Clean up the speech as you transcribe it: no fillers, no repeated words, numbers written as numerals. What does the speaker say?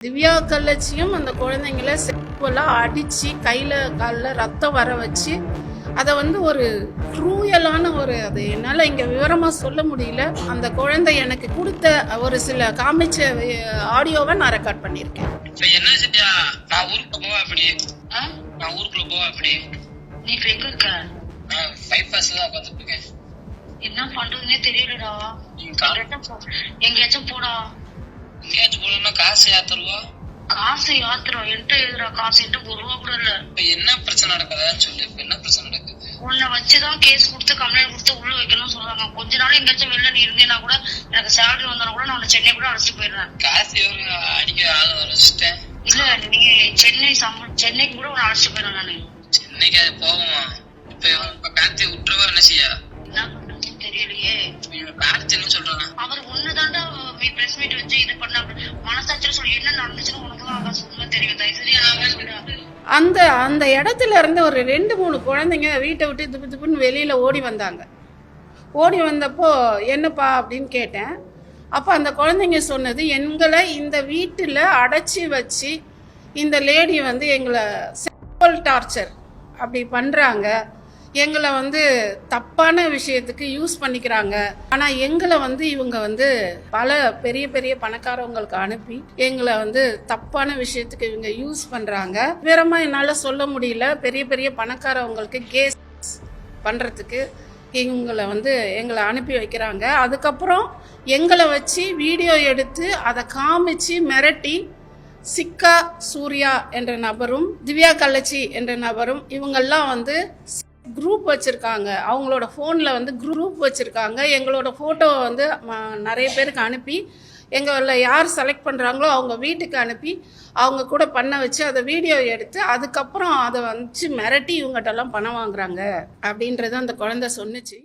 திவ்யா கள்ளச்சியும் அந்த குழந்தைங்கள செக்வலாக அடித்து கையில் காலில் ரத்தம் வர வச்சு அதை ஒரு க்ரூயலான அது என்னால் இங்கே விவரமாக சொல்ல முடியல. அந்த குழந்தை எனக்கு கொடுத்த ஒரு சில காமிச்ச ஆடியோவை நான் ரெக்கார்ட் பண்ணியிருக்கேன். என்ன செஞ்சா நான் ஊருக்குள்ள போவா அப்படி நான் ஊருக்குள்ள போவா அப்படி நீ இப்ப எங்க இருக்க? பைபாஸ்ல தான் உட்காந்துட்டு இருக்கேன். என்ன பண்றதுன்னே தெரியலடா. எங்கேயாச்சும் போடா. எங்கேயாச்சும் போனா காசு யாத்தருவா? காசு யாத்திரம் என்கிட்ட எழுதுறா. காசு என்கிட்ட 1 ரூபா கூட இல்ல. இப்ப என்ன பிரச்சனை நடக்குதான்னு சொல்லு. இப்ப என்ன பிரச்சனை நடக்குது? உன்னை வச்சுதான் கேஸ் கொடுத்து கம்ப்ளைண்ட் கொடுத்து உள்ள வைக்கணும்னு சொல்றாங்க. கொஞ்ச நாள் எங்கேயாச்சும் வெளில நீ இருந்தேன்னா கூட எனக்கு சேலரி வந்தாலும் கூட நான் சென்னை கூட அழைச்சிட்டு போயிடுறேன். காசு அடிக்க ஆள் வச்சுட்டேன். இல்ல நீ சென்னைக்கு கூட உன்னை அழைச்சிட்டு போயிடுறேன் நானு. சென்னைக்கு அது போகுமா? இப்ப கார்த்தி விட்டுருவா என்ன செய்யா? என்ன பண்றதுன்னு தெரியலையே. கார்த்தி என்ன சொல்றாங்க? அவர் ஒண்ணுதான்டா பிரஸ் மீட் வச்சு இது பண்ண மனசாட்சியில சொல்லி என்ன நடந்துச்சுன்னு உனக்கு தான் ஆகாசம் தெரியும். தயவுசெய்து அந்த இடத்துல இருந்து ஒரு 2-3 குழந்தைங்க வீட்டை விட்டு துப்புன்னு வெளியில் ஓடி வந்தாங்க. ஓடி வந்தப்போ என்னப்பா அப்படின்னு கேட்டேன். அப்போ அந்த குழந்தைங்க சொன்னது, எங்களை இந்த வீட்டில் அடைச்சி வச்சு இந்த லேடி எங்களை செக்ஷுவல் டார்ச்சர் அப்படி பண்ணுறாங்க, எங்களை தப்பான விஷயத்துக்கு யூஸ் பண்ணிக்கிறாங்க. ஆனால் எங்களை இவங்க பல பெரிய பெரிய பணக்காரவங்களுக்கு அனுப்பி எங்களை தப்பான விஷயத்துக்கு இவங்க யூஸ் பண்ணுறாங்க. விவரமாக என்னால் சொல்ல முடியல. பெரிய பெரிய பணக்காரவங்களுக்கு கேஸ் பண்ணுறதுக்கு எங்களை எங்களை அனுப்பி வைக்கிறாங்க. அதுக்கப்புறம் எங்களை வச்சு வீடியோ எடுத்து அதை காமிச்சு மிரட்டி சிக்கா சூர்யா என்ற நபரும் திவ்யா கள்ளச்சி என்ற நபரும் இவங்கெல்லாம் குரூப் வச்சுருக்காங்க. அவங்களோட ஃபோனில் குரூப் வச்சுருக்காங்க. எங்களோட ஃபோட்டோ நிறைய பேருக்கு அனுப்பி எங்களை யார் செலக்ட் பண்ணுறாங்களோ அவங்க வீட்டுக்கு அனுப்பி அவங்க கூட பண்ண வச்சு அதை வீடியோ எடுத்து அதுக்கப்புறம் அதை மிரட்டி இவங்ககிட்டலாம் பணம் வாங்குறாங்க அப்படின்றத அந்த குழந்தை சொன்னிச்சு.